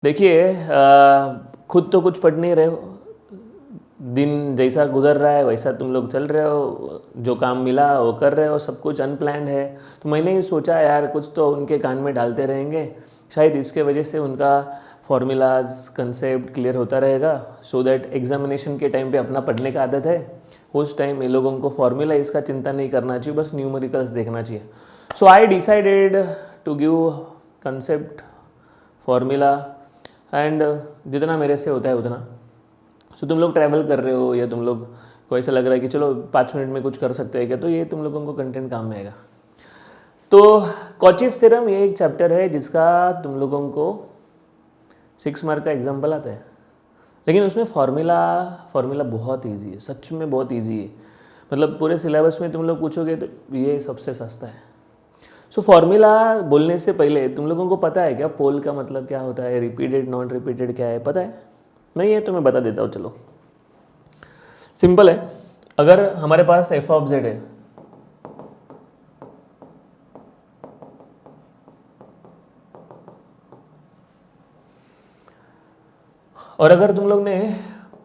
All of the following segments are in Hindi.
देखिए खुद तो कुछ पढ़ नहीं रहे हो, दिन जैसा गुजर रहा है वैसा तुम लोग चल रहे हो, जो काम मिला वो कर रहे हो, सब कुछ अनप्लैंड है। तो मैंने ही सोचा यार कुछ तो उनके कान में डालते रहेंगे, शायद इसके वजह से उनका फॉर्मूलाज कंसेप्ट क्लियर होता रहेगा, सो दैट एग्जामिनेशन के टाइम पे अपना पढ़ने का आदत है, उस टाइम ये लोगों को फॉर्मूला इसका चिंता नहीं करना चाहिए, बस न्यूमेरिकल्स देखना चाहिए। So I decided to give concept formula and जितना मेरे से होता है उतना। सो तुम लोग ट्रैवल कर रहे हो या तुम लोग को ऐसा लग रहा है कि चलो 5 मिनट में कुछ कर सकते हैं क्या, तो ये तुम लोगों को कंटेंट काम में आएगा। तो कॉचीज थ्योरम ये एक चैप्टर है जिसका तुम लोगों को 6 मार्क का एग्जाम्पल आता है, लेकिन उसमें फॉर्मूला बहुत ईजी है, सच में बहुत ईजी है। मतलब पूरे सिलेबस में तुम लोग पूछोगे तो ये सबसे सस्ता है। सो फॉर्मूला बोलने से पहले तुम लोगों को पता है क्या पोल का मतलब क्या होता है, रिपीटेड नॉन रिपीटेड क्या है, पता है? नहीं है तो मैं बता देता हूँ, चलो सिंपल है। अगर हमारे पास एफ ऑफ जेड है, और अगर तुम लोग ने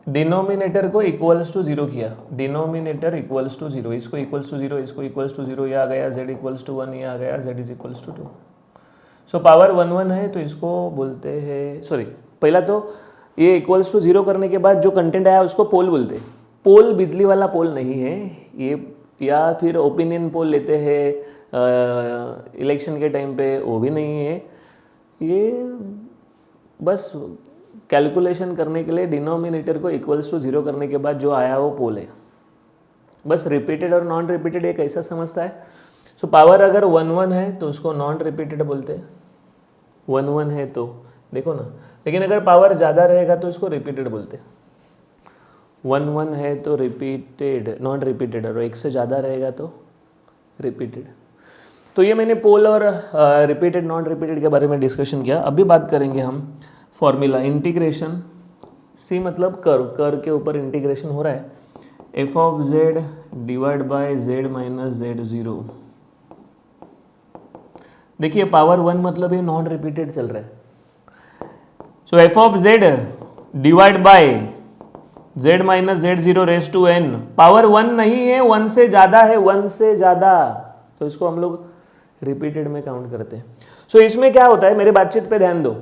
डिनोमिनेटर को इक्वल्स टू 0 किया, डिनोमिनेटर इक्वल्स टू 0, इसको इक्वल्स टू 0, इसको इक्वल्स टू 0, ये आ गया z इक्वल्स टू 1, ये आ गया z is equals to 2। So power 1 1 है तो इसको बोलते हैं, सॉरी पहला तो ये इक्वल्स टू 0 करने के बाद जो कंटेंट आया उसको पोल बोलते हैं। पोल बिजली वाला पोल नहीं है ये, या फिर ओपिनियन पोल लेते हैं इलेक्शन के टाइम पे, वो भी नहीं है ये। बस कैलकुलेशन करने के लिए डिनोमिनेटर को इक्वल्स टू 0 करने के बाद जो आया वो पोल है। बस रिपीटेड और नॉन रिपीटेड एक ऐसा समझता है। सो पावर अगर 1 1 है तो उसको नॉन रिपीटेड बोलते हैं, 1 1 है तो देखो ना। लेकिन अगर पावर ज़्यादा रहेगा तो उसको रिपीटेड बोलते हैं। 1 1 है तो रिपीटेड नॉन रिपीटेड, और 1 से ज़्यादा रहेगा तो रिपीटेड। तो ये मैंने पोल और रिपीटेड नॉन रिपीटेड के बारे में डिस्कशन किया। अभी बात करेंगे हम फॉर्मूला इंटीग्रेशन। सी मतलब कर्व के ऊपर इंटीग्रेशन हो रहा है, F of z divide by z minus z 0। देखिए पावर 1 मतलब ये नॉन रिपीटेड चल रहा है। So f of z divide by z minus z 0 raise to n, power 1 नहीं है, 1 से ज़्यादा है, 1 से ज़्यादा, तो इसको हम लोग रिपीटेड में काउंट करते हैं। सो इसमें क्या होता है, मेरे बातचीत पे ध्यान दो।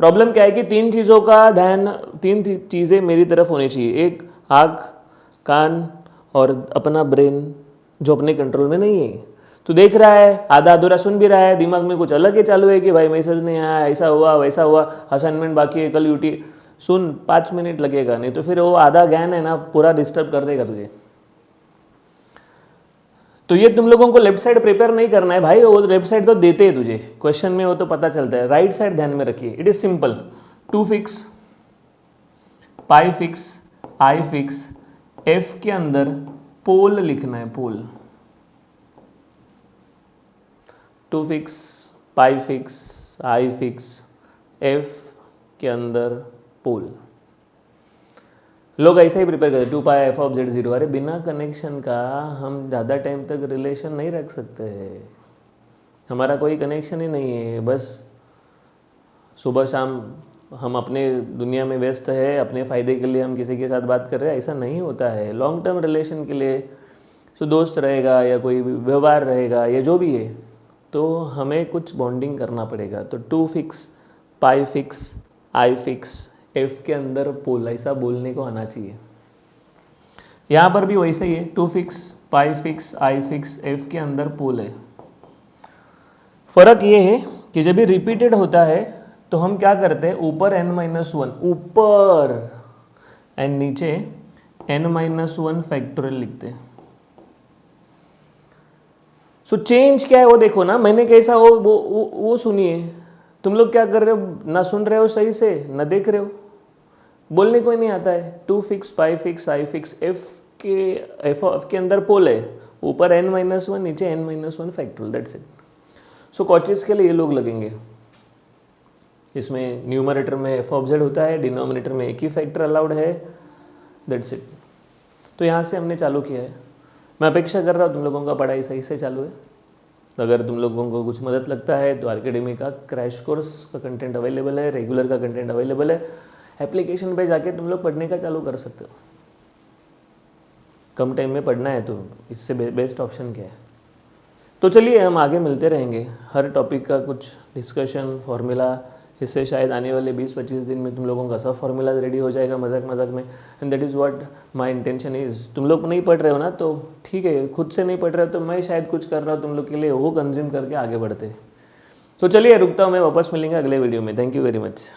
प्रॉब्लम क्या है कि 3 चीज़ों का ध्यान, 3 चीज़ें मेरी तरफ होनी चाहिए, एक आँख, कान और अपना ब्रेन जो अपने कंट्रोल में नहीं है। तो देख रहा है, आधा अधूरा सुन भी रहा है, दिमाग में कुछ अलग ही चालू है कि भाई मैसेज नहीं आया, ऐसा हुआ वैसा हुआ, असाइनमेंट बाकी है, कल यूटी, सुन 5 मिनट लगेगा, नहीं तो फिर वो आधा ज्ञान है ना पूरा डिस्टर्ब कर देगा तुझे। तो ये तुम लोगों को लेफ्ट साइड प्रिपेयर नहीं करना है भाई, वो लेफ्ट साइड तो देते हैं तुझे क्वेश्चन में, वो तो पता चलता है। राइट साइड ध्यान में रखिए, it is simple, 2 fix, pi fix, I fix, F के अंदर पोल लिखना है, पोल। 2 fix, pi fix, I fix, F के अंदर पोल। लोग ऐसा ही प्रिपेयर करते, 2 पाई एफ ऑफ जेड 0। अरे बिना कनेक्शन का हम ज़्यादा टाइम तक रिलेशन नहीं रख सकते, हमारा कोई कनेक्शन ही नहीं है, बस सुबह शाम हम अपने दुनिया में व्यस्त है, अपने फ़ायदे के लिए हम किसी के साथ बात कर रहे हैं, ऐसा नहीं होता है। लॉन्ग टर्म रिलेशन के लिए तो दोस्त रहेगा या कोई व्यवहार रहेगा या जो भी है, तो हमें कुछ बॉन्डिंग करना पड़ेगा। तो 2 fix, pi fix, I fix, F के अंदर पोल, ऐसा बोलने को आना चाहिए। यहाँ पर भी वैसे ही है, 2 fix, pi fix, I fix, F के अंदर पोल है। फर्क ये है कि जब भी रिपीटेड होता है तो हम क्या करते हैं, ऊपर n-1 ऊपर एंड नीचे n-1 फैक्टोरियल लिखते हैं। सो चेंज क्या है वो देखो ना, मैंने कैसा वो सुनिए। तुम लोग क्या कर रहे हो, ना सुन रहे हो सही से, ना देख रहे हो, बोलने को ही नहीं आता है। 2 fix, pi fix, I fix, F के अंदर पोल है, ऊपर n-1 नीचे n-1 फैक्टोरियल, दैट्स इट। सो कॉचेस के लिए ये लोग लगेंगे। इसमें न्यूमरेटर में एफ ऑफ जेड होता है, डिनोमिनेटर में एक ही फैक्टर अलाउड है, दैट्स इट। तो यहाँ से हमने चालू किया है। मैं अपेक्षा कर रहा हूँ तुम लोगों का पढ़ाई सही से चालू है। तो अगर तुम लोगों को कुछ मदद लगता है तो आर्केडमी का क्रैश कोर्स का कंटेंट अवेलेबल है, रेगुलर का कंटेंट अवेलेबल है। एप्लीकेशन पे जाके तुम लोग पढ़ने का चालू कर सकते हो। कम टाइम में पढ़ना है तो इससे बेस्ट ऑप्शन क्या है। तो चलिए हम आगे मिलते रहेंगे, हर टॉपिक का कुछ डिस्कशन, फॉर्मूला, इससे शायद आने वाले 20-25 दिन में तुम लोगों का सब फॉर्मूला रेडी हो जाएगा मजाक मजाक में। And that is what my intention is. तुम लोग नहीं पढ़ रहे हो ना तो ठीक है, खुद से नहीं पढ़ रहे हो तो मैं शायद कुछ कर रहा हूँ तुम लोग के लिए, वो कंज्यूम करके आगे बढ़ते। तो चलिए रुकता हूँ, मैं वापस मिलेंगे अगले वीडियो में। Thank you very much.